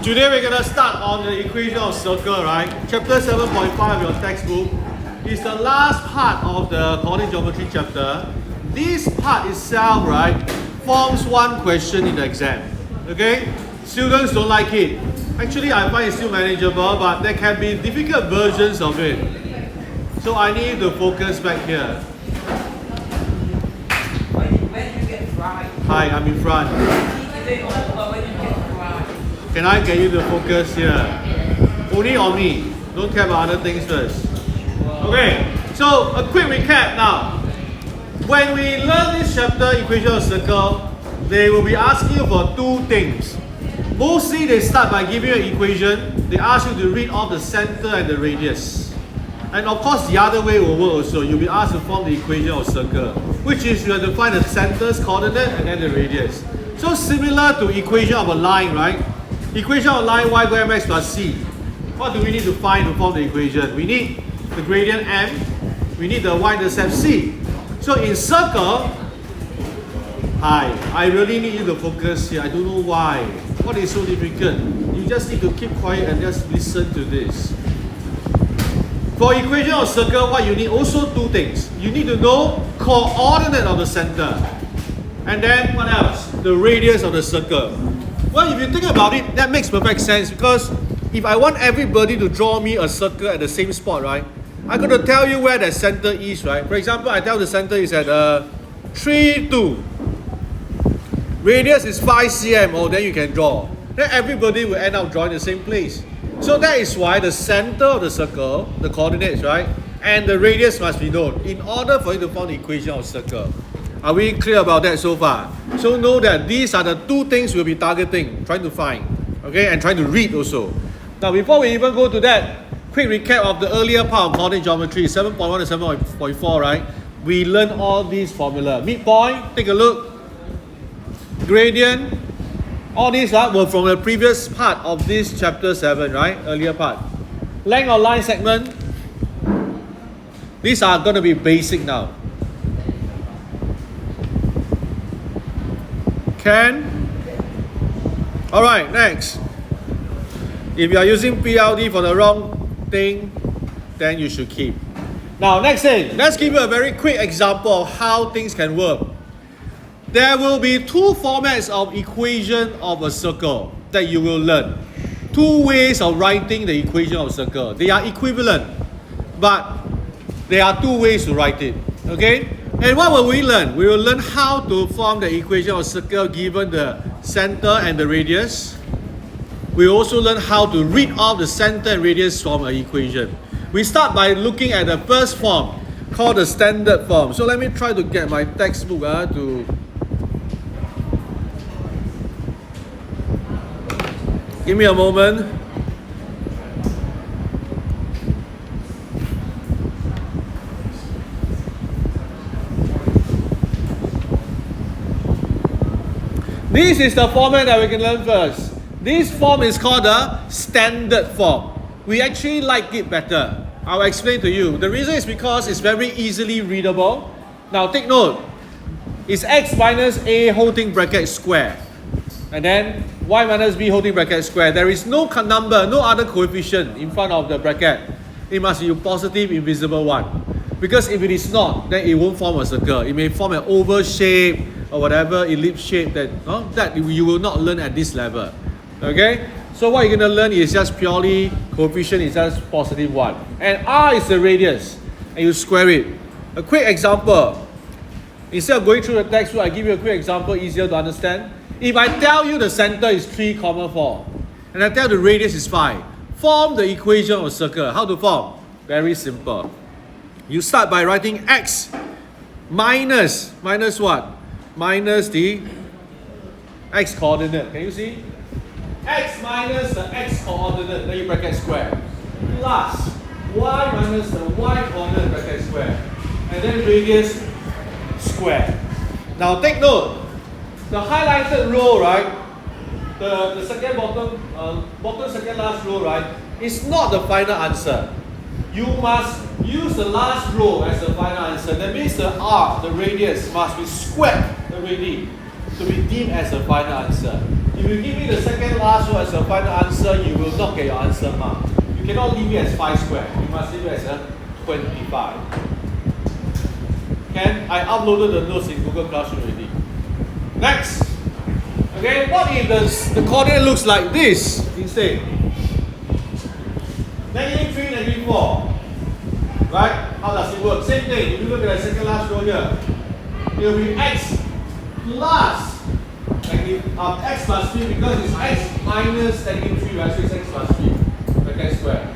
Today we're going to start on the equation of circle, right? Chapter 7.5 of your textbook is the last part of the coordinate geometry chapter. This part itself, right, forms one question in the exam. Okay? Students don't like it. Actually, I find it still manageable, but there can be difficult versions of it. So I need to focus back here. When you get dry. Hi, I'm in front. Can I get you to focus here? Only on me. Don't care about other things first. Okay, so a quick recap now. When we learn this chapter, equation of circle, they will be asking you for two things. Mostly they start by giving you an equation. They ask you to read off the center and the radius. And of course the other way will work also. You'll be asked to form the equation of circle, which is you have to find the center's coordinate and then the radius. So similar to equation of a line, right? Equation of a line y squared mx plus c. What do we need to find to form the equation? We need the gradient m, we need the y-intercept c. So in circle, I really need you to focus here. I don't know why. What is so difficult? You just need to keep quiet and just listen to this. For equation of circle, what you need also two things. You need to know coordinate of the center. And then what else? The radius of the circle. Well, if you think about it, that makes perfect sense, because if I want everybody to draw me a circle at the same spot, right? I'm going to tell you where the center is, right? For example, I tell the center is at 3, 2. Radius is 5 cm, oh, then you can draw. Then everybody will end up drawing the same place. So that is why the center of the circle, the coordinates, right? And the radius must be known in order for you to form the equation of circle. Are we clear about that so far? So know that these are the two things we'll be targeting, trying to find, okay, and trying to read also. Now, before we even go to that, quick recap of the earlier part of coordinate geometry, 7.1 to 7.4, right? We learned all these formula. Midpoint, take a look. Gradient, all these were from the previous part of this chapter 7, right? Earlier part. Length of line segment. These are going to be basic now. Alright, next. If you are using PLD for the wrong thing, then you should keep. Now, next thing, let's give you a very quick example of how things can work. There will be two formats of equation of a circle that you will learn. Two ways of writing the equation of a circle. They are equivalent, but there are two ways to write it. Okay? And what will we learn? We will learn how to form the equation of a circle given the center and the radius. We also learn how to read off the center and radius from an equation. We start by looking at the first form called the standard form. So let me try to get my textbook to... Give me a moment. This is the format that we can learn first. This form is called the standard form. We actually like it better. I'll explain to you. The reason is because it's very easily readable. Now take note. It's x minus a holding bracket square. And then y minus b holding bracket square. There is no number, no other coefficient in front of the bracket. It must be a positive invisible one. Because if it is not, then it won't form a circle. It may form an oval shape or whatever ellipse shape that you will not learn at this level. Okay? So what you're going to learn is just purely coefficient is just positive 1. And r is the radius. And you square it. A quick example. Instead of going through the textbook, I give you a quick example, easier to understand. If I tell you the center is 3, 4, and I tell the radius is 5, form the equation of a circle. How to form? Very simple. You start by writing x minus what? Minus the x coordinate. Can you see? X minus the x coordinate, then you bracket square. Plus y minus the y coordinate bracket square. And then radius square. Now take note. The highlighted row, right? The second bottom second last row, right? Is not the final answer. You must use the last row as the final answer. That means the r, the radius, must be squared already to be deemed as the final answer. If you give me the second last one as your final answer, you will not get your answer mark. You cannot leave it as 5 squared. You must leave it as a 25. Can I uploaded the notes in Google Classroom already? Next. Okay, what if the coordinate looks like this instead? -3, -4. Right? How does it work? Same thing. If you look at the second last row here, it will be x plus x plus 3 because it's x minus -3, right? So it's x plus 3 bracket square.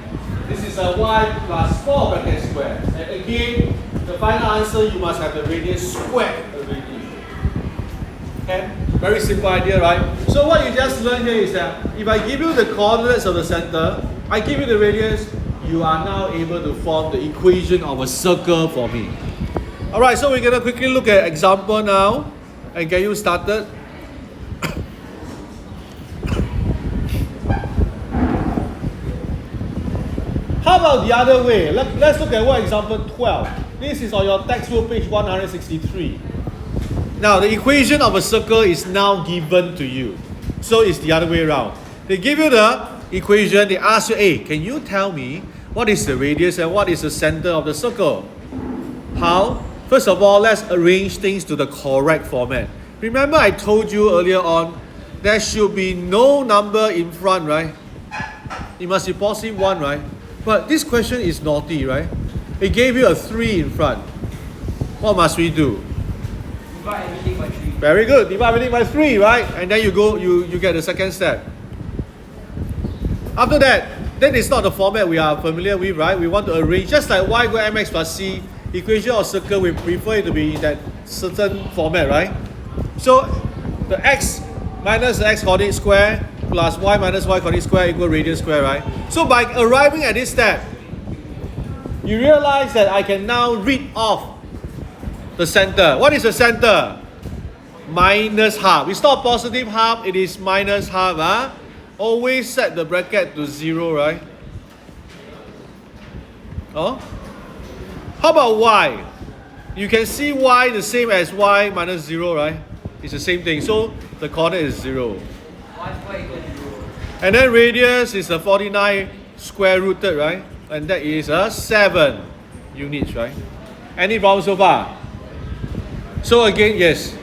This is a y plus 4 bracket square. And again, the final answer you must have the radius squared already. Okay? Very simple idea, right? So what you just learned here is that if I give you the coordinates of the center, I give you the radius, you are now able to form the equation of a circle for me. Alright, so we're going to quickly look at example now and get you started. How about the other way? Let's look at what example 12. This is on your textbook page 163. Now the equation of a circle is now given to you. So it's the other way around. They give you the equation, they ask you, hey, can you tell me what is the radius and what is the center of the circle? How? First of all, let's arrange things to the correct format. Remember I told you earlier on, there should be no number in front, right? It must be positive 1, right? But this question is naughty, right? It gave you a 3 in front. What must we do? Divide everything by 3. Very good. Divide everything by 3, right? And then you get the second step. After that, then it's not the format we are familiar with, right? We want to arrange, just like y equals mx plus c, equation of circle, we prefer it to be in that certain format, right? So the x minus the x coordinate square plus y minus y coordinate square equal radius square, right? So by arriving at this step, you realize that I can now read off the center. What is the center? Minus half. It's not positive half, it is minus half. Huh? Always set the bracket to 0, right? Oh? How about y? You can see y the same as y minus 0, right? It's the same thing. So the coordinate is 0. Y square equals 0. And then radius is a 49 square rooted, right? And that is a 7 units, right? Any problem so far? So again, yes.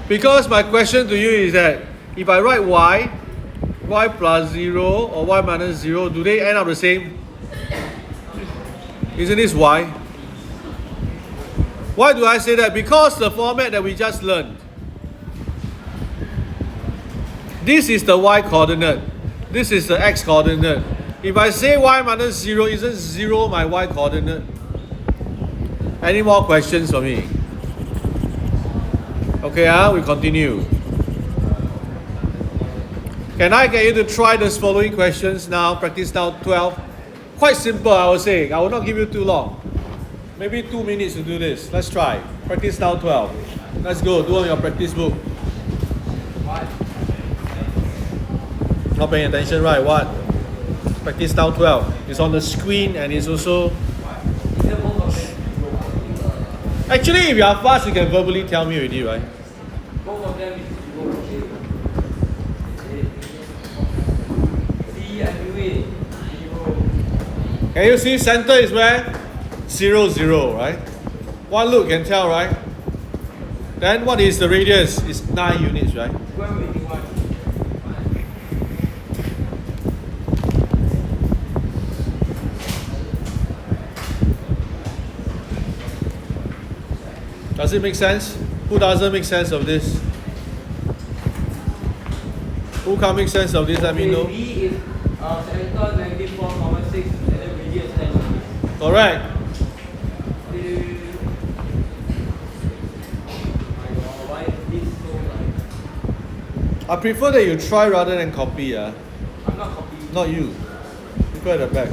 Because my question to you is that if I write y plus 0 or y minus 0, do they end up the same? Isn't this y? Why do I say that? Because the format that we just learned. This is the y coordinate. This is the x coordinate. If I say y minus 0, isn't 0 my y coordinate? Any more questions for me? Okay, we continue. Can I get you to try these following questions now? Practice now 12. Quite simple, I would say. I will not give you too long. Maybe 2 minutes to do this. Let's try. Practice now 12. Let's go. Do on your practice book. Not paying attention, right? What? Practice now 12. It's on the screen and it's also... Actually, if you are fast, you can verbally tell me already, right? Both of them is 0. C, I do it. 0. Can you see center is where? 0, 0, right? One look can tell, right? Then what is the radius? It's 9 units, right? Where will you want? Does it make sense? Who doesn't make sense of this? Who can't make sense of this? Let me know. B is center 94,6 and then radius 10. Correct. Why is this so like... I prefer that you try rather than copy. I'm not copying. Not you. People at the back.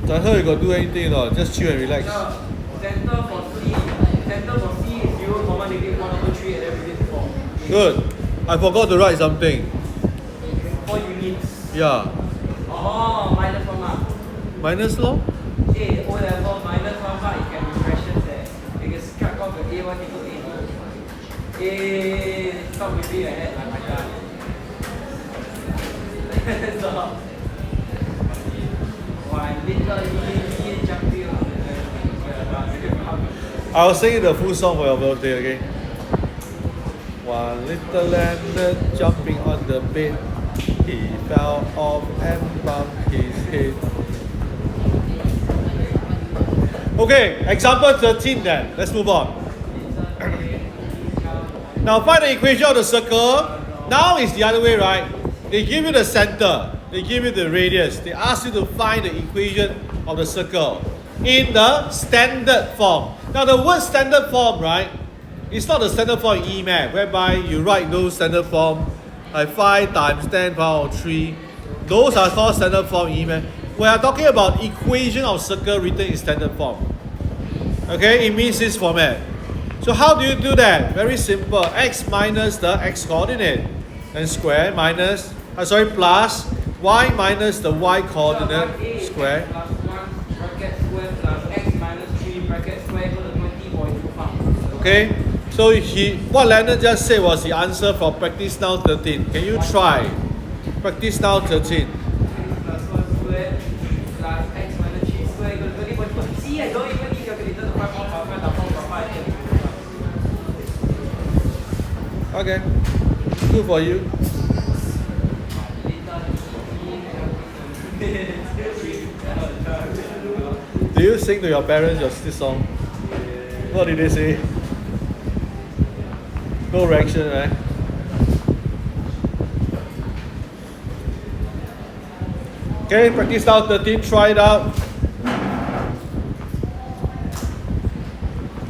I heard you got do anything or not? Just chill and relax. Center for C is 0, negative 1 over 3 and then radius 4. Good. I forgot to write something. 4 units. Yeah. Oh, minus 1 mark. Minus law? A, O level minus 1 mark, it can be fractions there. You can cut off the A1 equal A2. A, stop with me ahead, like my God. So, one little jumping on the I'll sing the full song for your birthday, okay? One little leonard jumping on the bed. He fell off and bumped his head. Okay, example 13 then. Let's move on. Now find the equation of the circle. Now it's the other way, right? They give you the center. They give you the radius. They ask you to find the equation of the circle in the standard form. Now the word standard form, right? It's not the standard form in LIM-itlessMath, whereby you write those standard form like 5 times 10 power of 3. Those are called standard form in LIM-itlessMath. We are talking about equation of circle written in standard form. Okay, it means this format. So how do you do that? Very simple. X minus the x coordinate, and square minus, plus y minus the y coordinate square. Plus 1 bracket square plus x minus 3 bracket square equal to 20.25. Okay, so what Leonard just said was the answer for practice now 13. Can you try? Practice now 13. Plus 1 square plus x minus 3 square equal to 20.25. See, I don't even need calculator to find 1 power 5 times 1 power 5. Okay, good for you. Do you sing to your parents this song? What did they say? No reaction, right? Okay, practice now 13, try it out.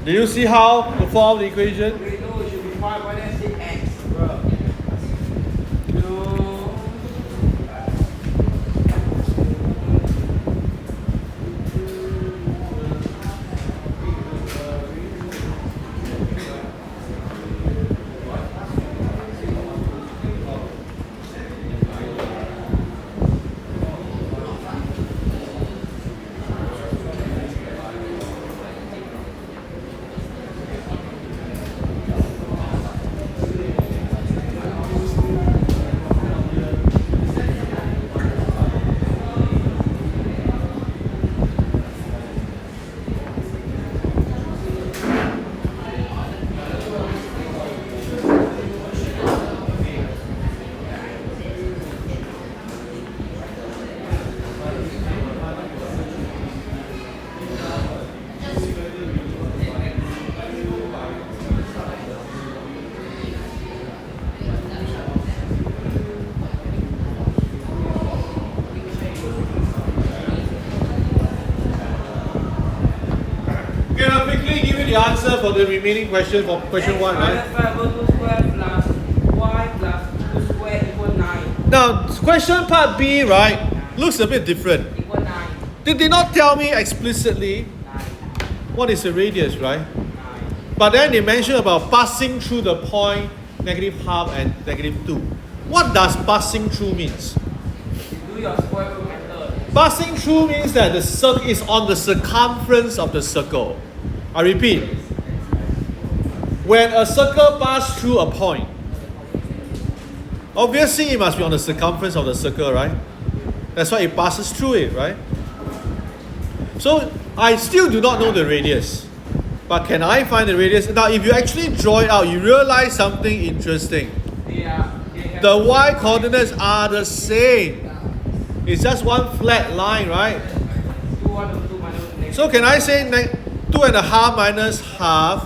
Do you see how to form the equation? Wait, no, it should be 5. Why did I say x, bro? The answer for the remaining question for question 1, right? X minus 5 over 2 square plus y plus 2 square equal 9. Now, question part B, right, looks a bit different. Equal 9. They did not tell me explicitly 9. what is the radius, right? 9. But then they mention about passing through the point -12 and -2. What does passing through means? Do your square root method. Passing through means that the circle is on the circumference of the circle. I repeat, when a circle passes through a point, obviously it must be on the circumference of the circle, right? That's why it passes through it, right? So I still do not know the radius, but can I find the radius? Now if you actually draw it out, you realize something interesting. The y coordinates are the same. It's just one flat line, right? So can I say 2.5 minus half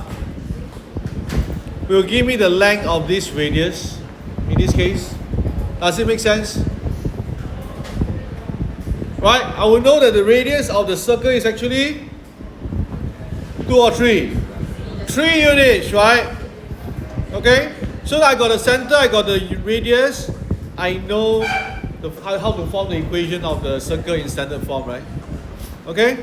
will give me the length of this radius in this case? Does it make sense? Right? I will know that the radius of the circle is actually 2 or 3. 3 units, right? Okay? So I got the center, I got the radius. I know how to form the equation of the circle in standard form, right? Okay?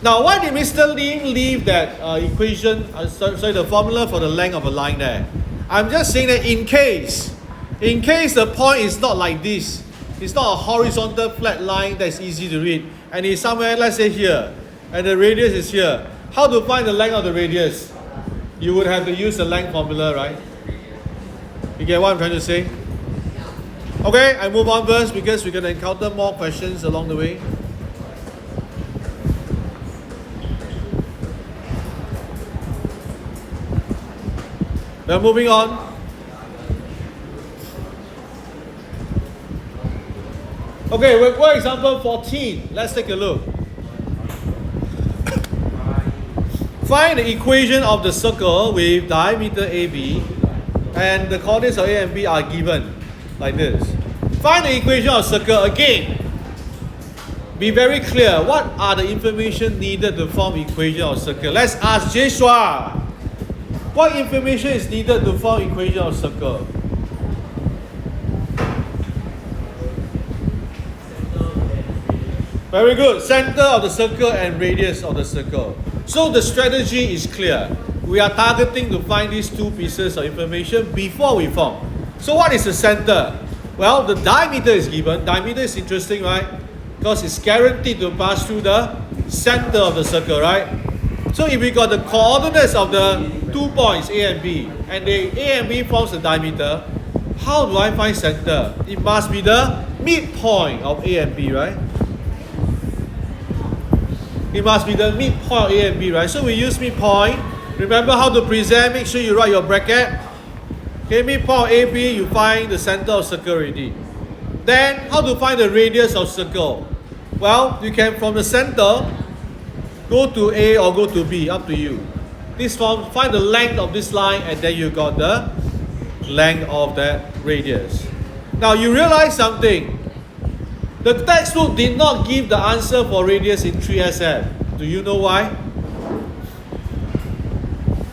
Now, why did Mr. Lim leave that equation, the formula for the length of a line there? I'm just saying that in case the point is not like this, it's not a horizontal flat line that's easy to read, and it's somewhere, let's say here, and the radius is here. How to find the length of the radius? You would have to use the length formula, right? You get what I'm trying to say? Okay, I move on first because we're going to encounter more questions along the way. We're moving on. Okay, we're going example 14. Let's take a look. Find the equation of the circle with diameter AB and the coordinates of A and B are given like this. Find the equation of circle again. Be very clear. What are the information needed to form equation of circle? Let's ask Joshua. What information is needed to form equation of circle? Very good. Center of the circle and radius of the circle. So the strategy is clear. We are targeting to find these two pieces of information before we form. So what is the center? Well, the diameter is given. Diameter is interesting, right? Because it's guaranteed to pass through the center of the circle, right? So if we got the coordinates of the 2 points A and B, and the A and B forms the diameter, how do I find center? It must be the midpoint of A and B, right? It must be the midpoint of A and B, right? So we use midpoint. Remember how to present, make sure you write your bracket. Okay, midpoint AB, you find the center of circle already. Then, how to find the radius of circle? Well, you can from the center, go to A or go to B, up to you. This form, find the length of this line and then you got the length of that radius. Now you realize something. The textbook did not give the answer for radius in 3SF. Do you know why?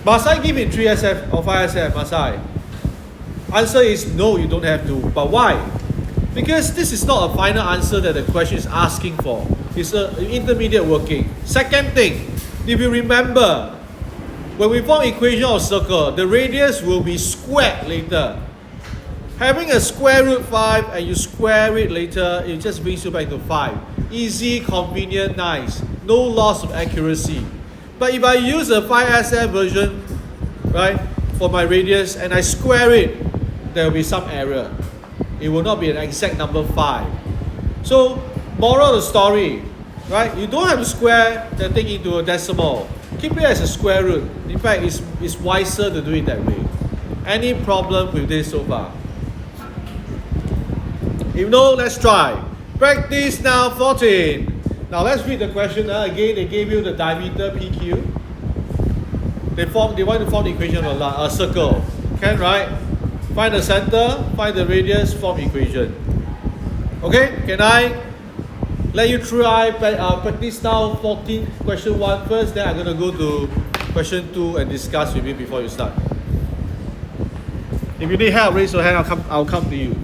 Must I give it 3SF or 5SF? Must I? Answer is no, you don't have to. But why? Because this is not a final answer that the question is asking for. It's an intermediate working. Second thing, if you remember, when we form equation of circle, the radius will be squared later. Having a square root 5 and you square it later, it just brings you back to 5. Easy, convenient, nice. No loss of accuracy. But if I use a 5SF version, right, for my radius and I square it, there will be some error. It will not be an exact number 5. So, moral of the story, right? You don't have to square the thing into a decimal. Keep it as a square root. In fact, it's wiser to do it that way. Any problem with this so far? If no, let's try. Practice now 14. Now let's read the question again. They gave you the diameter PQ. They want to form the equation of a circle. Can, right? Find the center, find the radius, form equation. Okay, can I let you try practice now 14, question 1 first, then I'm going to go to question 2 and discuss with you before you start. If you need help, raise your hand, I'll come to you.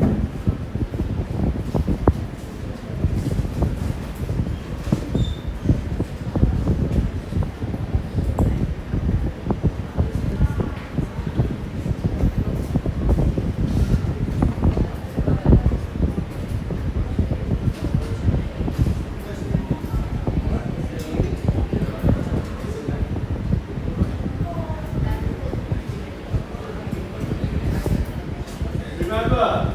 Remember,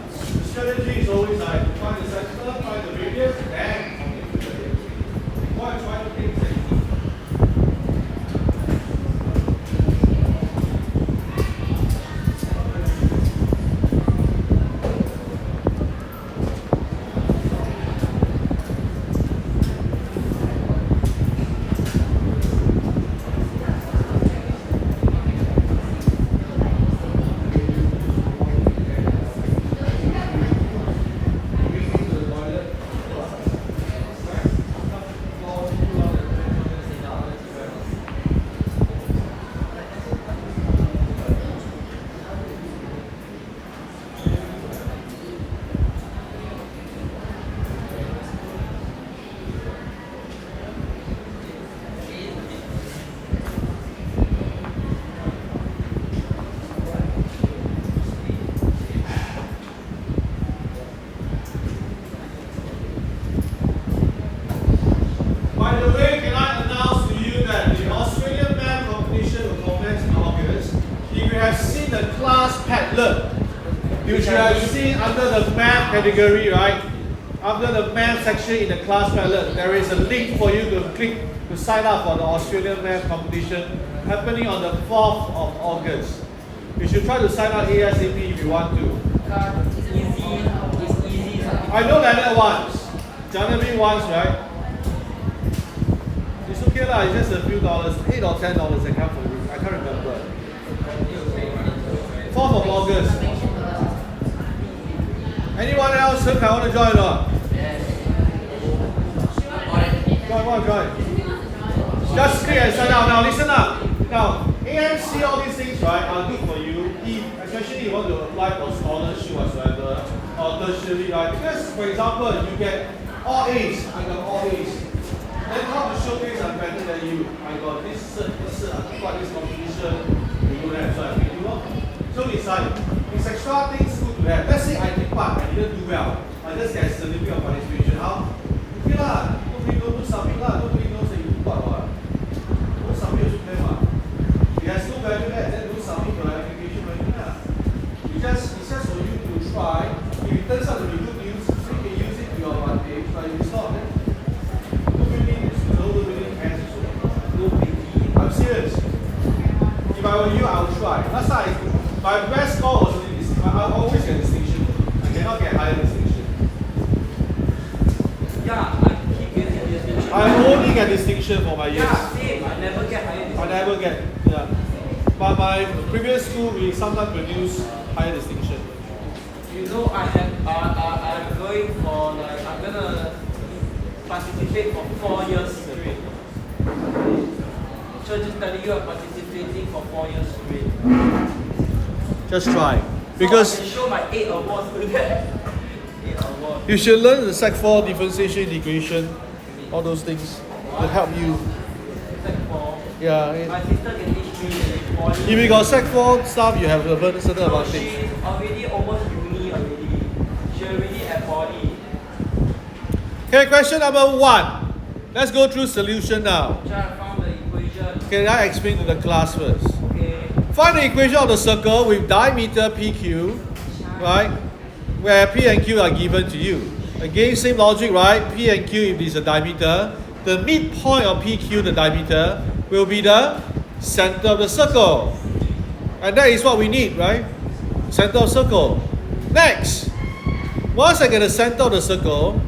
Look, you should have seen under the math category, right? Under the math section in the class palette, there is a link for you to click to sign up for the Australian math competition happening on the 4th of August. You should try to sign up ASAP if you want to. It's easy. I know Leonard once. Jonathan once, right? It's okay lah, it's just a few dollars, $8 or $10 I can't remember. 4th of August. Anyone else who want to join or not? Yes. Join. Just click and sign up. Now listen up. Now, AMC, all these things, right, are good for you, especially if you want to apply for scholarship whatsoever, or tertiary, right? Because, for example, you get all A's, I got all A's. Then how to showcase I'm better than you? I got this cert, I got this competition, you don't have, so I can do well. So it's like, it's extra things good to have. Let's say I take part, I didn't do well, I just get a certificate of participation. How? Okay lah, nobody knows to submit lah, nobody knows that you do part what. Don't submit also can what. It has no value there, then don't submit your application value lah. It's just for you to try. If it turns out to be good news, so you can use it to your advantage, but if it's not, then I'm serious. If I were you, I would try. Last time, my best score was only this. I always get distinction. I cannot get higher distinction. Yeah, I keep getting distinction. I only get distinction for my years. Yeah, same. I never get higher distinction. I never get, yeah. But my previous school, we sometimes produce higher distinction. You know, I'm going for like, I'm gonna participate for 4 years straight. So just telling you, I'm participating for 4 years straight. Just try. Because so I can show my 8 awards to that. 8 awards. you should learn the Sec 4 differentiation, integration, all those things to help you. Sec 4. Yeah. My sister can teach me poly. If you got Sec 4 stuff, you have a certain So advantage. she's already almost uni already. She already at poly. Okay, question number 1. Let's go through solution now. Try to find the equation. Can I explain to the class first? Okay. Find the equation of the circle with diameter PQ, right? Where P and Q are given to you. Again, same logic, right? P and Q, if it's a diameter, the midpoint of PQ, the diameter, will be the center of the circle. And that is what we need, right? Center of circle. Next, once I get the center of the circle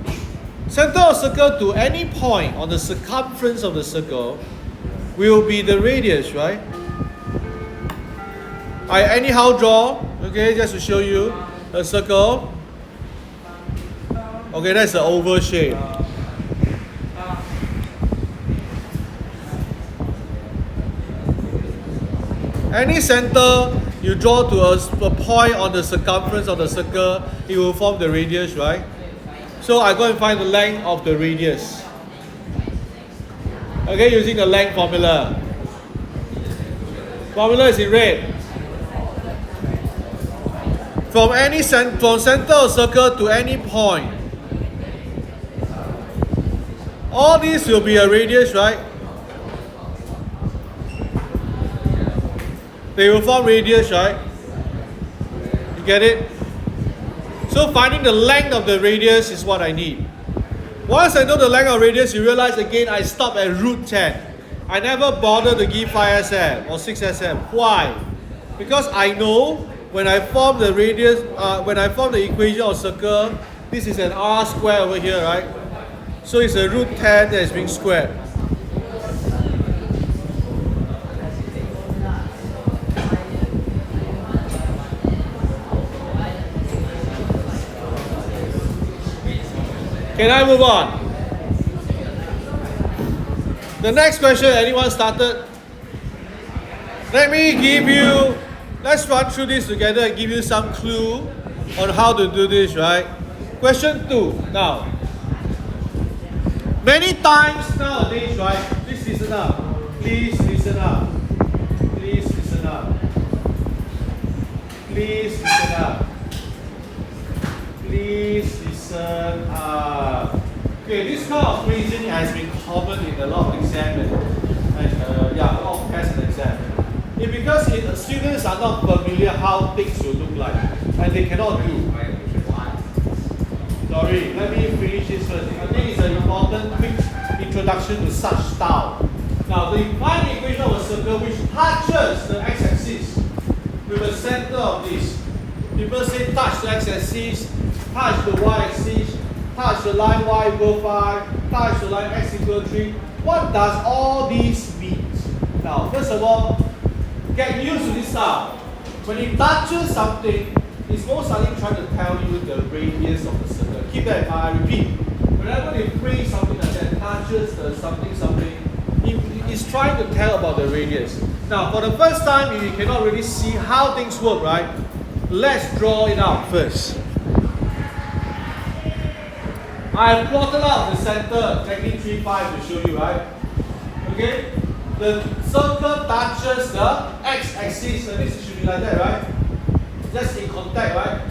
to any point on the circumference of the circle will be the radius, right? I anyhow draw, okay, just to show you a circle. Okay, that's the oval shape. Any center you draw to a point on the circumference of the circle, it will form the radius, right? So I go and find the length of the radius. Okay, using the length formula. Formula is in red. From center of circle to any point, all these will be a radius, right? They will form radius, right? You get it? So finding the length of the radius is what I need. Once I know the length of radius, you realize again I stop at root 10. I never bother to give 5 SM or 6 SM. Why? Because I know when I form the radius, when I form the equation of circle, this is an r square over here, right? So it's a root 10 that is being squared. Can I move on? The next question, anyone started? Let's run through this together and give you some clue on how to do this, right? Question 2. Now, many times nowadays, right? Please listen up. Please listen up. Please listen up. Please listen up. Please listen up. Okay, this kind of reasoning has been common in a lot of exams and a lot of tests and exams. Because in the students are not familiar how things will look like, and they cannot do. Sorry, let me finish this first. I think it's an important quick introduction to such style. Now, the find equation of a circle which touches the x-axis with the center of this. People say touch the x-axis, touch the y-axis, touch the line y equal 5, touch the line x equal 3. What does all these mean? Now, first of all, get used to this style. When it touches something, it's most likely trying to tell you the radius of the circle. Keep that in mind. I repeat, whenever they phrase something like that, touches the something, it's trying to tell about the radius. Now, for the first time, if you cannot really see how things work, right? Let's draw it out first. I have plotted out the center, technique 3, 5 to show you, right? Okay? The circle touches the x-axis, so this should be like that, right? That's in contact, right?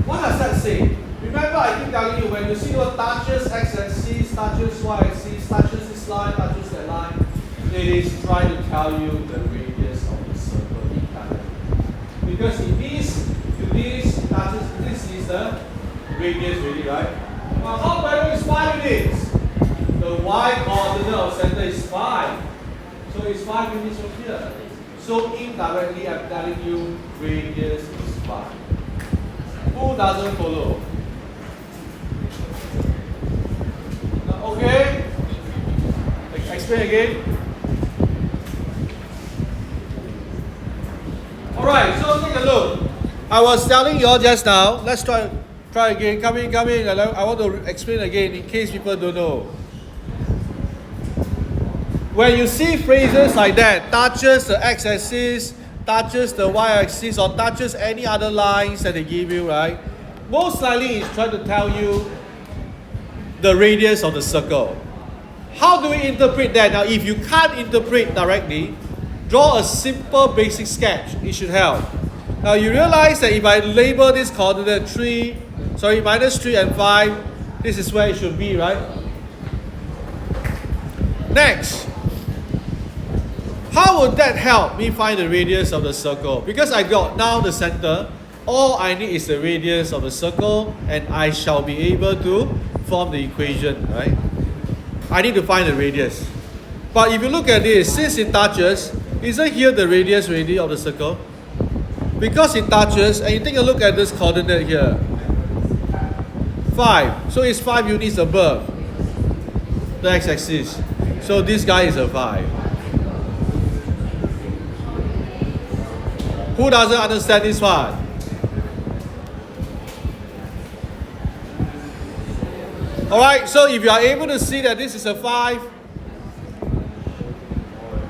What does that say? Remember, I keep telling you, when you see what touches x-axis, touches y-axis, touches this line, touches that line, it is trying to tell you the radius of the circle entirely. Because if this to this touches, this is the radius really, right? Now, how value is 5 units? The y coordinate of center is 5. So it's 5 units from here. So indirectly, I'm telling you radius is 5. Who doesn't follow? Okay? Explain again. Alright, so take a look. I was telling you all just now, let's try again. Come in. I want to explain again in case people don't know. When you see phrases like that, touches the x-axis, touches the y-axis, or touches any other lines that they give you, right? Most likely it's trying to tell you the radius of the circle. How do we interpret that? Now, if you can't interpret directly, draw a simple basic sketch. It should help. Now, you realize that if I label this coordinate minus 3 and 5, this is where it should be, right? Next. How would that help me find the radius of the circle? Because I got now the center, all I need is the radius of the circle, and I shall be able to form the equation, right? I need to find the radius. But if you look at this, since it touches, isn't here the radius already of the circle? Because it touches, and you take a look at this coordinate here, 5. So it's 5 units above the x-axis. So this guy is a 5. Who doesn't understand this one? Alright, so if you are able to see that this is a 5,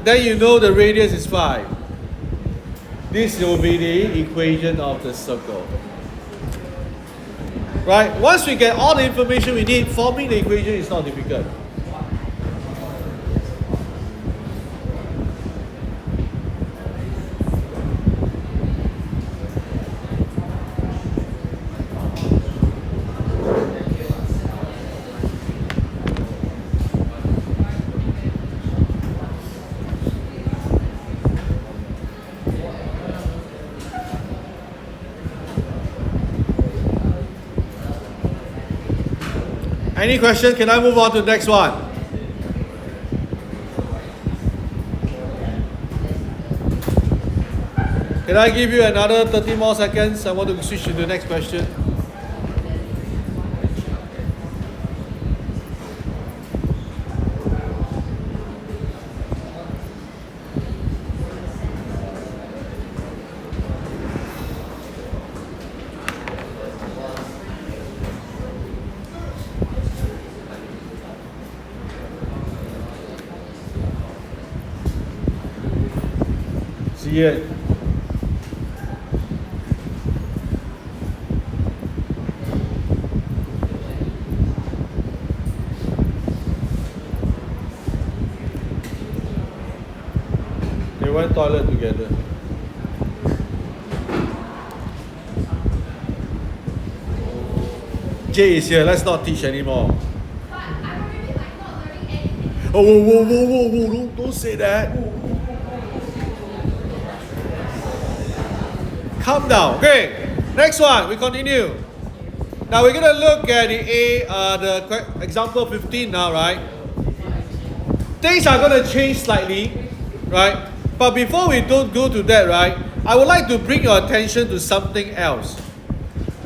then you know the radius is 5. This will be the equation of the circle. Right? Once we get all the information we need, forming the equation is not difficult. Any question? Can I move on to the next one? Can I give you another 30 more seconds? I want to switch to the next question. See it. They went toilet together. Jay is here. Let's not teach anymore. But I'm already like not learning anything. Oh, whoa, don't say that. Calm down. Okay, next one, we continue. Now we're going to look at the example 15 now, right? Things are going to change slightly, right? But before we don't go to that, right, I would like to bring your attention to something else.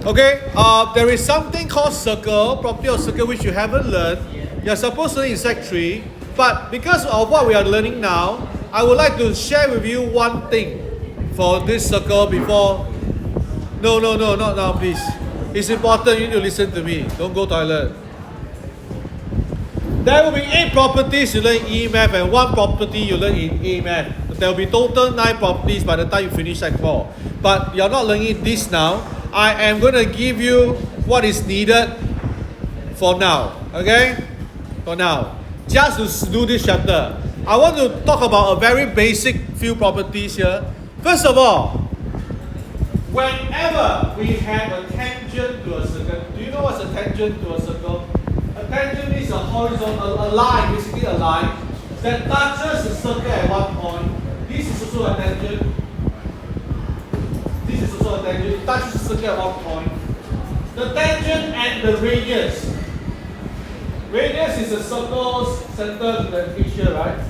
Okay, there is something called circle, property of circle, which you haven't learned. You're supposed to learn in Sec 3, but because of what we are learning now, I would like to share with you one thing for this circle before. No, not now, please. It's important, you need to listen to me. Don't go toilet. There will be 8 properties you learn in E-math and 1 property you learn in A-math. There will be total 9 properties by the time you finish Sec 4. But you're not learning this now. I am going to give you what is needed for now. Okay? For now. Just to do this chapter. I want to talk about a very basic few properties here. First of all, whenever we have a tangent to a circle, do you know what's a tangent to a circle? A tangent is a horizontal, a line, basically a line that touches the circle at one point. This is also a tangent. This is also a tangent. It touches the circle at one point. The tangent and the radius. Radius is the circle's center to the picture, right?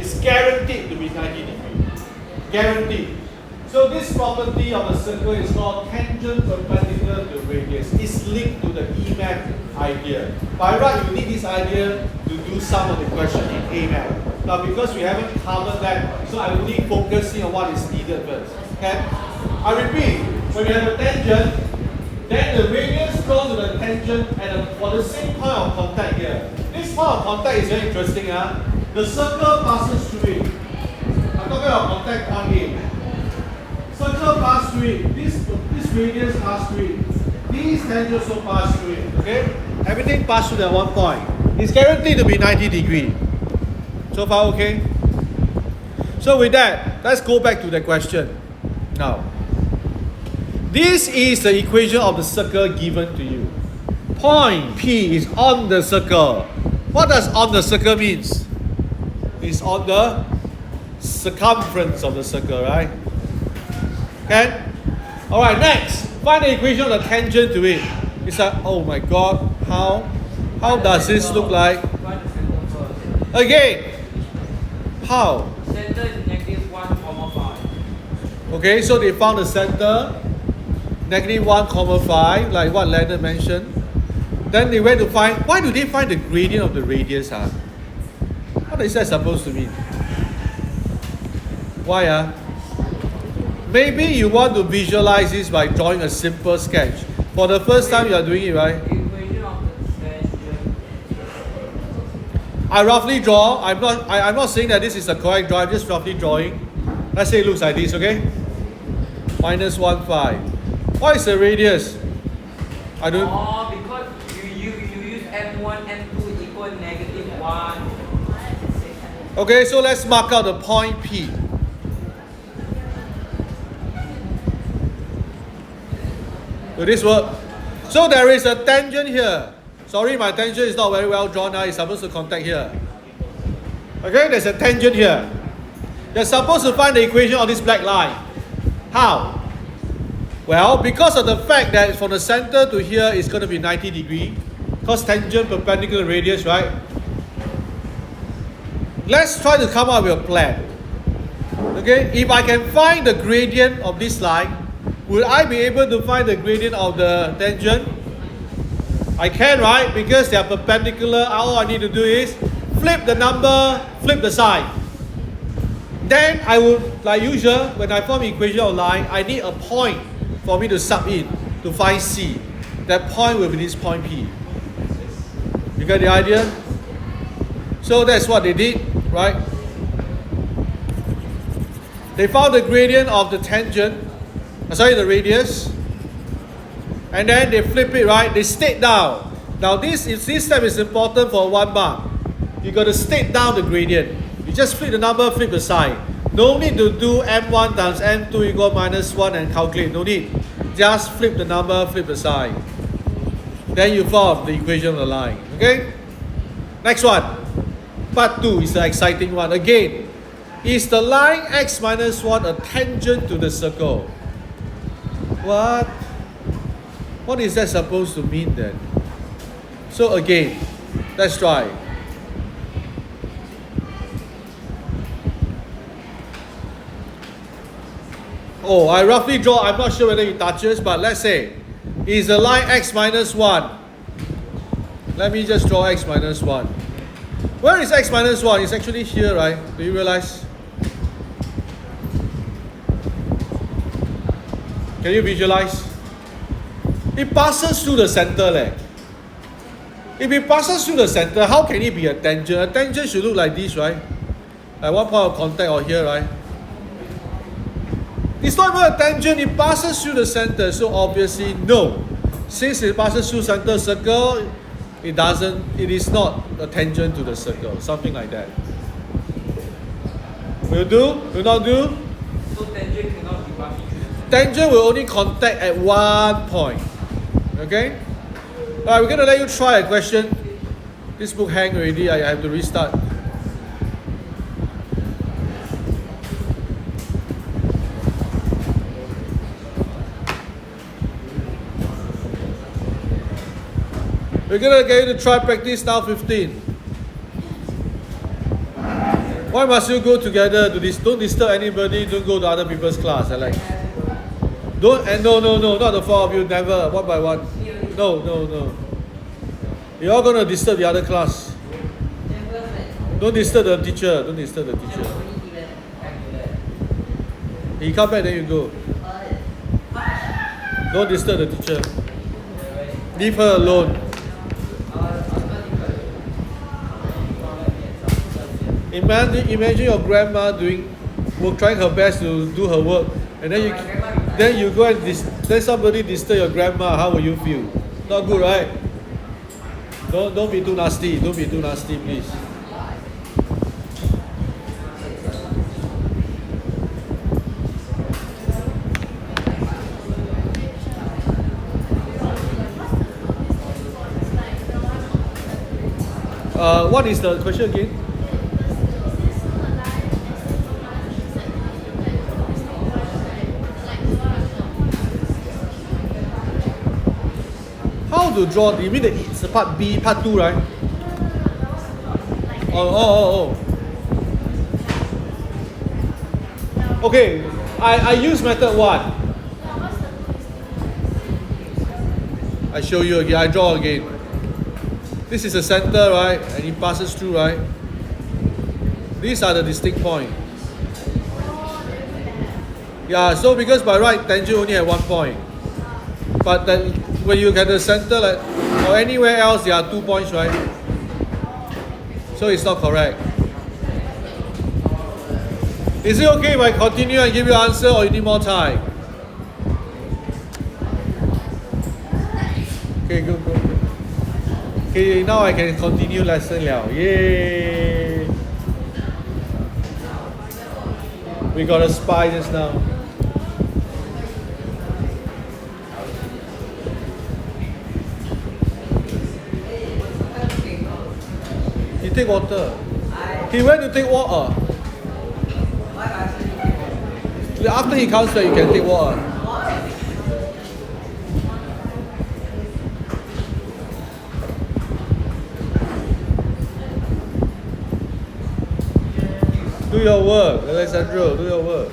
It's guaranteed to be 90 degrees. Guaranteed. So this property of the circle is called tangent perpendicular to radius. It's linked to the E-math idea. By right, you need this idea to do some of the question in A-math. Now because we haven't covered that, so I'm only focusing on what is needed first. Okay? I repeat, when you have a tangent, then the radius drawn to the tangent and for the same point of contact here. This point of contact is very interesting. The circle passes through it. I'm talking about contact point A. Circle pass through it. This radius pass through it. These tangents also pass through it. Okay? Everything passes through that one point. It's guaranteed to be 90 degrees. So far okay? So with that, let's go back to the question. Now, this is the equation of the circle given to you. Point P is on the circle. What does on the circle means? It's on the circumference of the circle, right? Okay? Alright, next. Find the equation of the tangent to it. It's like, oh my god, how does this look like? Again, how? Center is negative 1,5. Okay, so they found the center, negative 1,5, like what Leonard mentioned. Then they went to find, why do they find the gradient of the radius? What is that supposed to mean? Why? Maybe you want to visualize this by drawing a simple sketch. For the first time you are doing it, right? Equation of the tangent. I roughly draw. I'm not saying that this is the correct drawing, I'm just roughly drawing. Let's say it looks like this, okay? Minus 1,5. What is the radius? I don't. Oh, because you use M1, M2 equal negative 1. Okay, so let's mark out the point P. Will this work? So there is a tangent here. Sorry, my tangent is not very well drawn now. It's supposed to contact here. Okay, there's a tangent here. You're supposed to find the equation of this black line. How? Well, because of the fact that from the center to here is going to be 90 degrees, because tangent perpendicular radius, right? Let's try to come up with a plan. Okay, if I can find the gradient of this line, will I be able to find the gradient of the tangent? I can, right? Because they are perpendicular, all I need to do is flip the number, flip the sign. Then I would, like usual, when I form equation of line, I need a point for me to sub in to find C. That point will be this point P. You get the idea? So that's what they did, right? They found the gradient of the tangent, the radius, and then they flip it, right? They state down. Now this step is important for 1 mark. You got to state down the gradient. You just flip the number, flip the sign. No need to do M1 times M2 equal minus 1 and calculate. No need. Just flip the number, flip the sign. Then you form the equation of the line. Okay? Next one. Part 2 is the exciting one. Again, Is the line x minus 1 a tangent to the circle? What? What is that supposed to mean then? So again, let's try. Oh, I roughly draw, I'm not sure whether it touches, but let's say, is the line x minus 1. Let me just draw x minus 1. Where is x minus 1? It's actually here, right? Do you realize? Can you visualize? It passes through the center. If it passes through the center, how can it be a tangent? A tangent should look like this, right? Like one point of contact or here, right? It's not even a tangent, it passes through the center, so obviously no. Since it passes through center circle, it is not a tangent to the circle, something like that. Will do? Will not do? So tangent cannot be passing through the center. Tangent will only contact at one point. Okay? Alright, we're going to let you try a question. This book hang already, I have to restart. We're going to get you to try practice now 15. Why must you go together to this? Don't disturb anybody, don't go to other people's class. Don't, and no, not the four of you, never, one by one. No. You're all going to disturb the other class. Don't disturb the teacher, He come back, then you go. Don't disturb the teacher. Leave her alone. Imagine your grandma trying her best to do her work, and then you go and then somebody disturb your grandma. How will you feel? Not good, right? Don't be too nasty. Don't be too nasty, please. What is the question again? How to draw? You mean it's the part B, part 2, right? Oh. Okay, I use method 1. I show you again, I draw again. This is the center, right? And it passes through, right? These are the distinct points. Yeah, so because by right, tangent only at 1 point. But then when you get the center, or anywhere else, there are 2 points, right? So it's not correct. Is it okay if I continue and give you an answer, or you need more time? Okay, go. Okay, now I can continue lesson now. Yay! We got a spy just now. He take water. He went to take water. After he comes back, you can take water. Do your work, Alessandro, do your work.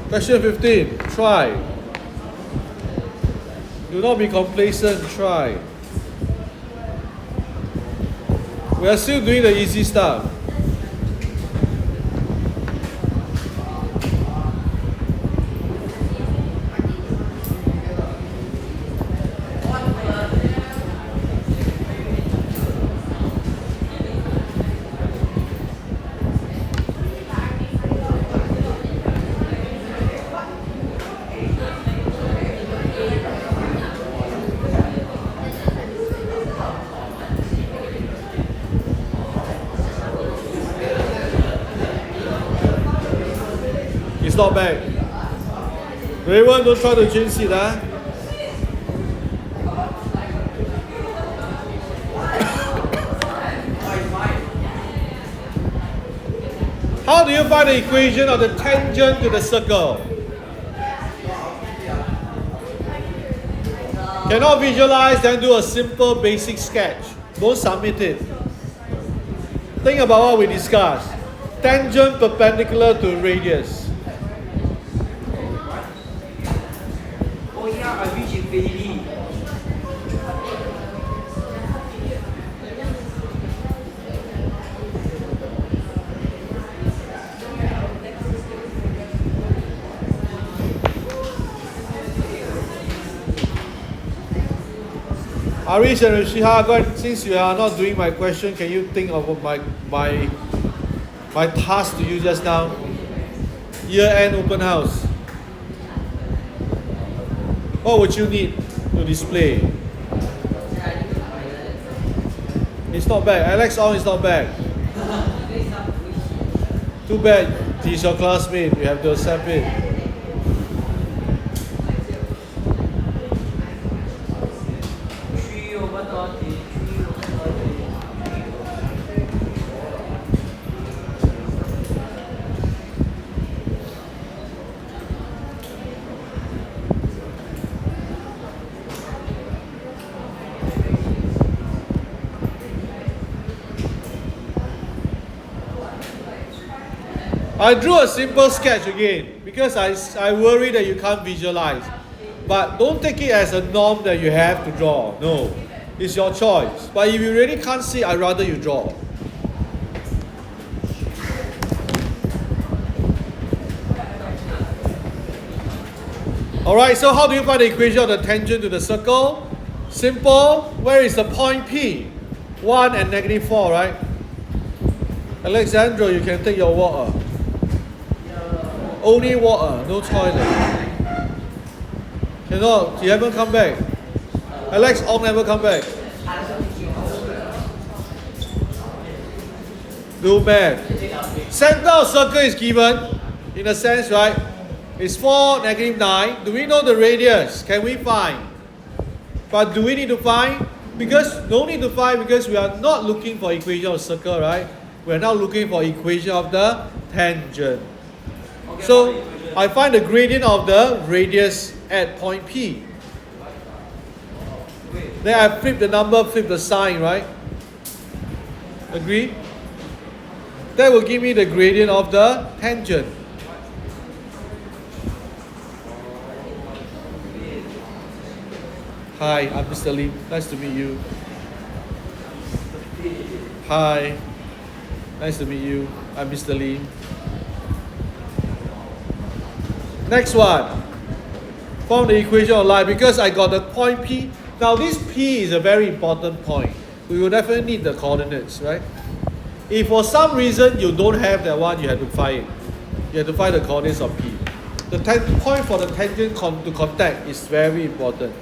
Question 15, try. Do not be complacent, try. We are still doing the easy stuff. Not bad. Raymond, don't try to change it, huh? How do you find the equation of the tangent to the circle? Cannot visualize, then do a simple basic sketch. Don't submit it. Think about what we discussed. Tangent perpendicular to radius. Oh yeah, I reach infinity. Arish and Rishiha, since you are not doing my question, can you think of my task to you just now? Year-end open house. What would you need to display? It's not bad. Alex Ong is not bad. Too bad. He's your classmate. You have to accept it. I drew a simple sketch again because I worry that you can't visualize. But don't take it as a norm that you have to draw. No, it's your choice. But if you really can't see, I'd rather you draw. Alright, so how do you find the equation of the tangent to the circle? Simple. Where is the point P? 1 and -4, right? Alexandra, you can take your water. Only water, no toilet. Cannot, you haven't come back. Alex Ong never come back. Do math. Center of circle is given, in a sense, right? It's 4, -9. Do we know the radius? Can we find? But do we need to find? Because no need to find because we are not looking for equation of circle, right? We are now looking for equation of the tangent. So I find the gradient of the radius at point P. Then I flip the number, flip the sign, right? Agree? That will give me the gradient of the tangent. Hi, I'm Mr. Lim. Nice to meet you. Hi. Nice to meet you. I'm Mr. Lim. Next one. Form the equation of line because I got the point P. Now this P is a very important point. We will definitely need the coordinates, right? If for some reason you don't have that one, you have to find it. You have to find the coordinates of P. The point for the tangent to contact is very important.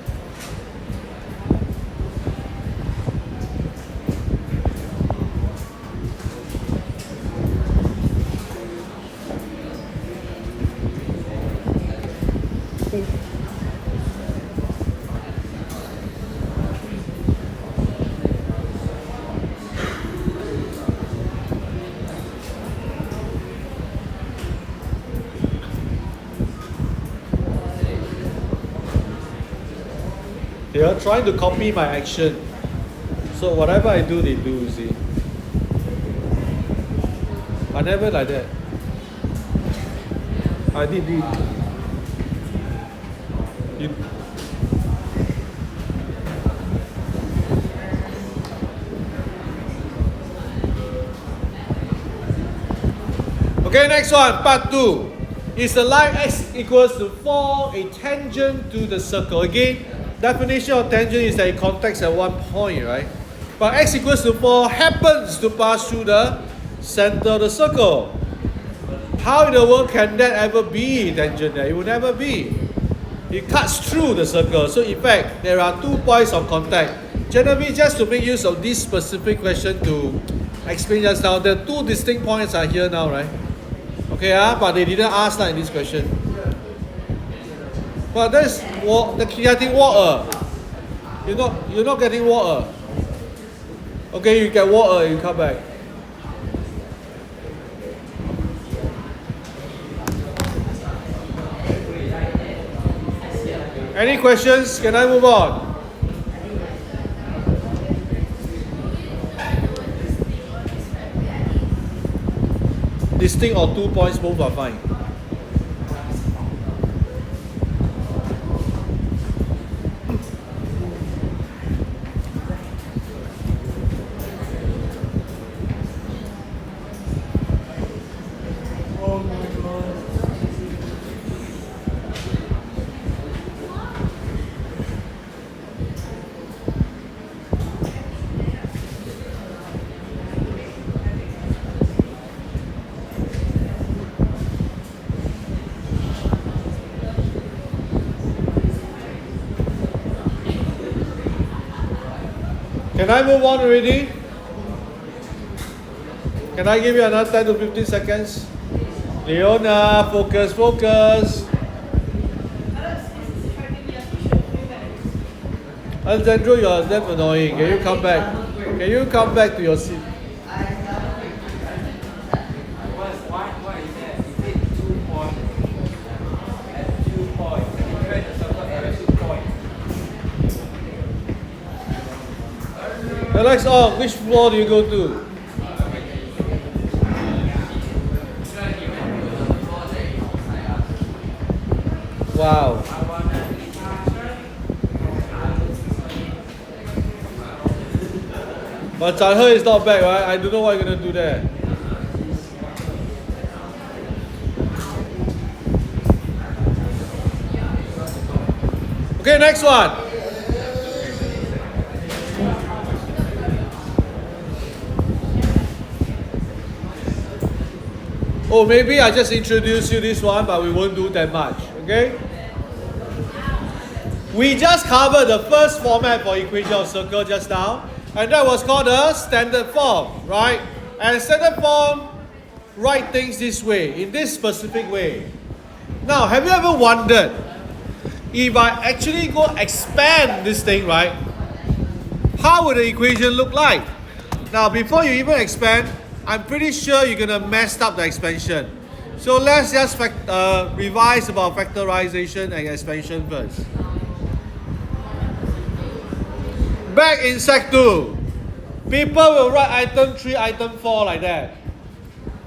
They are trying to copy my action. So whatever I do, they do, you see. I never like that. I did it. Okay, next one, part 2. Is the line x equals to 4 a tangent to the circle? Again, definition of tangent is that it contacts at one point, right? But x equals to 4 happens to pass through the center of the circle. How in the world can that ever be tangent there? It will never be. It cuts through the circle. So in fact, there are 2 points of contact. Generally, just to make use of this specific question to explain just now, the 2 distinct points are here now, right? Okay, but they didn't ask that in this question. But that's getting water. You're not getting water. Okay, you get water, you come back. Any questions? Can I move on? Distinct or 2 points, both are fine. Can I move on already? Can I give you another 10 to 15 seconds? Leona, focus, focus. Alejandro, you are damn annoying. Can you come back? Can you come back to your seat? What is that? Is it 2 points? At 2 points. You try to circle at 2 points. Alex, which floor do you go to? Wow. But Chanhe is not back, right? I don't know what you're going to do there. Okay, next one. Oh, maybe I just introduce you this one, but we won't do that much, okay? We just covered the first format for equation of circle just now, and that was called a standard form, right? And standard form write things this way, in this specific way. Now, have you ever wondered, if I actually go expand this thing, right, how would the equation look like? Now, before you even expand, I'm pretty sure you're going to mess up the expansion. So let's just revise about factorization and expansion first. Back in Sec 2, people will write item 3, item 4 like that.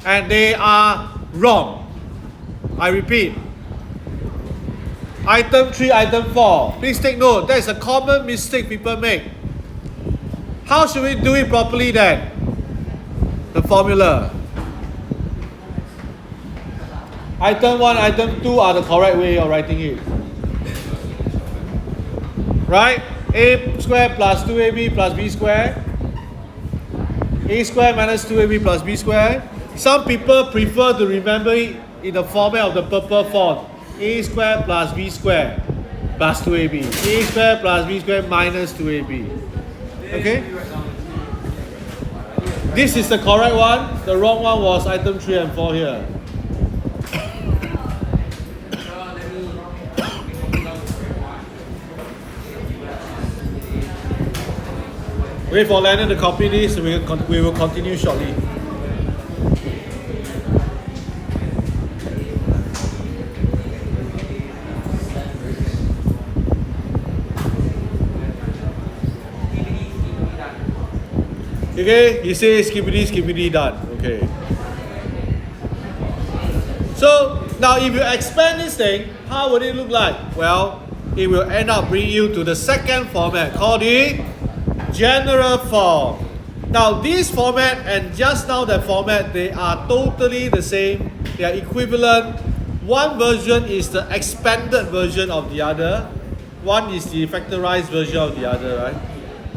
And they are wrong. I repeat. Item 3, item 4. Please take note, that is a common mistake people make. How should we do it properly then? The formula. Item 1, item 2 are the correct way of writing it. Right? A squared plus 2ab plus b squared. A squared minus 2ab plus b squared. Some people prefer to remember it in the format of the purple font. A squared plus b squared plus 2ab. A squared plus b squared minus 2ab. Okay? This is the correct one. The wrong one was item 3 and 4 here. Wait for Lennon to copy this. We will continue shortly. Okay, he says skibidi done. Okay. So now if you expand this thing, how would it look like? Well, it will end up bringing you to the second format called the general form. Now this format and just now that format, they are totally the same. They are equivalent. One version is the expanded version of the other. One is the factorized version of the other, right?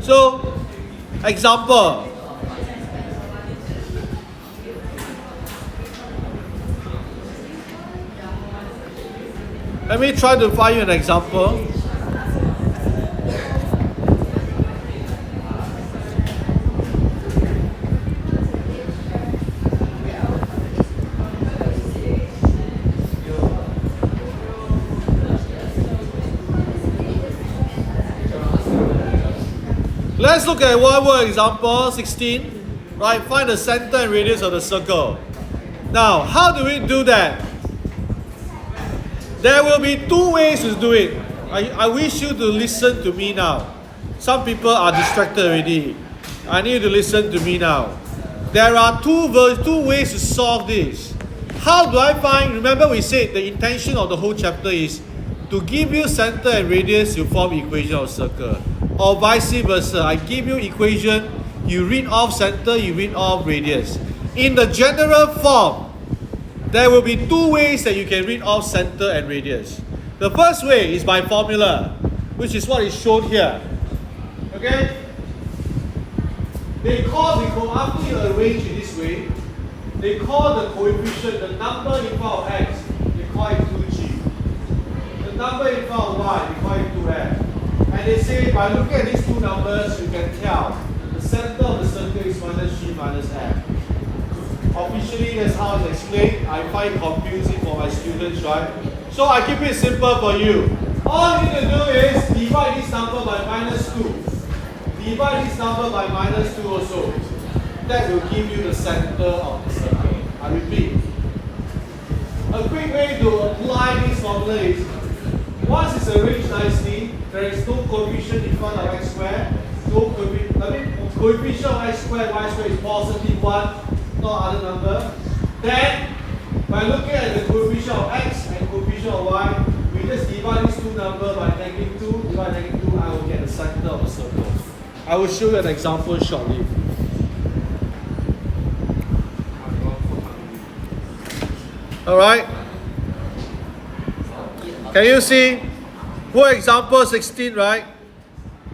So, example. Let me try to find you an example. Let's look at one more example, 16. Right, find the center and radius of the circle. Now, how do we do that? There will be two ways to do it. I wish you to listen to me now. Some people are distracted already. I need you to listen to me now. There are two ways to solve this. How do I find? Remember we said the intention of the whole chapter is to give you center and radius, you form equation of circle. Or vice versa. I give you equation, you read off center, you read off radius. In the general form, there will be two ways that you can read off center and radius. The first way is by formula, which is what is shown here. Okay? After you arrange it this way, they call the coefficient, the number in front of x, they call it 2g. The number in front of y, they call it 2f. And they say by looking at these two numbers, you can tell the center of the circle is minus g minus f. Officially, that's how it's explained. I find it confusing for my students, right? So I keep it simple for you. All you need to do is divide this number by minus 2. Divide this number by minus 2 also. That will give you the center of the circle. I repeat. A quick way to apply this formula is, once it's arranged nicely, there is no coefficient in front of x squared. Coefficient of x squared, y squared is positive 1, no other number. Then, by looking at the coefficient of x and coefficient of y, we just divide these two numbers by negative 2, divide negative 2, I will get the center of the circle. I will show you an example shortly. Alright? Can you see? For example 16, right?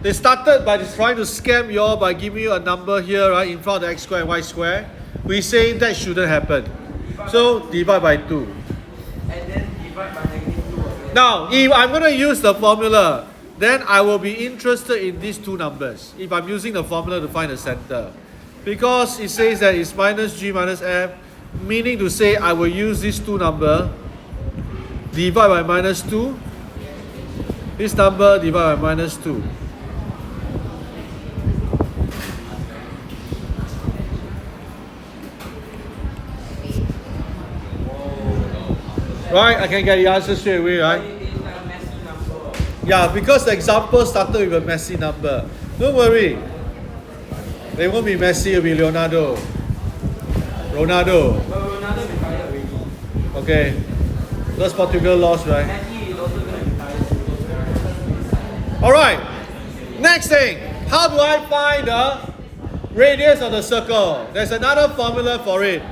They started by trying to scam you all by giving you a number here, right, in front of the x squared and y squared. We say that shouldn't happen. So divide by 2. And then divide by negative 2 again. Now, if I'm going to use the formula, then I will be interested in these two numbers. If I'm using the formula to find the center. Because it says that it's minus g minus f, meaning to say I will use these two numbers, divide by minus 2. This number divide by minus 2. Right, I can get the answer straight away, right? It's like a messy number. Yeah, because the example started with a messy number. Don't worry. They won't be messy, it'll be Ronaldo. But Ronaldo retired already. Okay. Because Portugal lost, right? Messi is also going to retire. Alright. Next thing. How do I find the radius of the circle? There's another formula for it.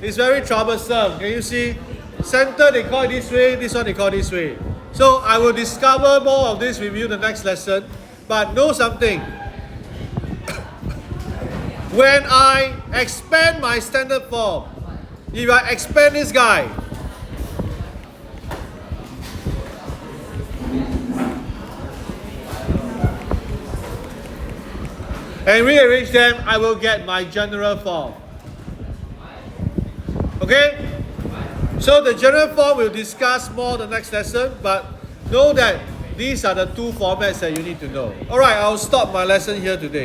It's very troublesome. Can you see? Center they call it this way, this one they call it this way. So I will discover more of this with you the next lesson. But know something. When I expand my standard form, if I expand this guy, and rearrange them, I will get my general form. Okay? So the general form we'll discuss more the next lesson, but know that these are the two formats that you need to know. Alright, I'll stop my lesson here today.